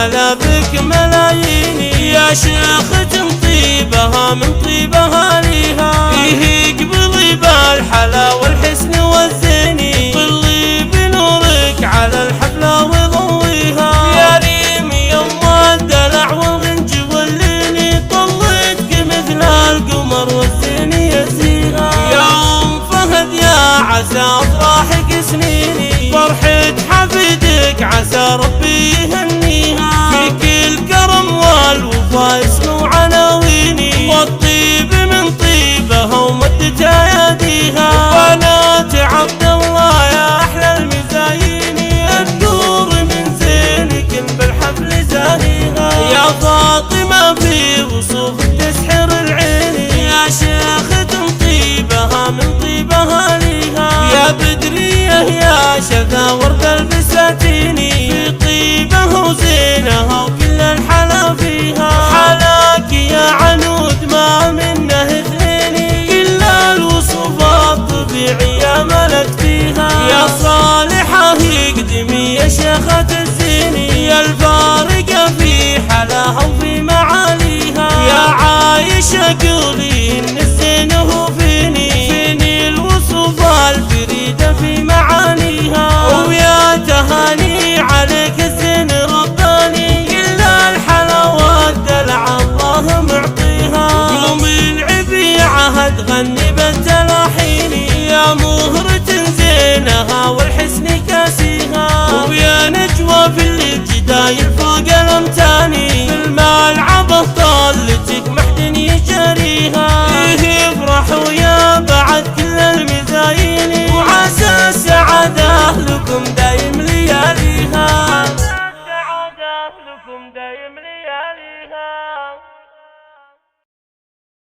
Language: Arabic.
هلا بك ملاييني يا شيخة طيبها من طيبها ليها، فيه قبلي بالحلا والحسن والزيني، طلي بنورك على الحفلة وضويها، يا ريم يما الدلع والغنج والليني، طلتك مثل القمر والزين يزيها، يا ام فهد يا عسى افراحك سنيني، فرحة حفيدك عسى ربي يهنيها، فيك الكرم والوفا اسمه عناويني، والطيب من طيبها ومدت اياديها، بنات عبد الله يا احلى المزاييني، الدور من زينك بالحفل زاهيها، يا فاطمة في وصوف تسحر العين، يا شيخة طيبها من طيبها ليها، يا بدرية يا شذا ورد البساتيني، في طيبها وزينها وكل الحلا فيها، حلاك يا عنود ما منه اثنين، كل الوصوفات طبيعية ملت فيها، يا صالحة يقدمي يا شيخة الزيني، يا الفارقة في حلاها وفي معاليها، يا عايشة قولي ان الزين هو فيني الوصوف الفريدة في معانيها، ويا تهاني عليك الزين رباني، كل الحلاوات دلع الله معطيها، قوم العبي عهد غني بالتلاحين، يا مهرة زينها والحسن كاسيها، ويا نجوى في الجدايل فوق الامتاني، بالمال عبه طالتك محد يجريها، فيه افرحوا يا بعد كل المزايين، وعسى السعادة لكم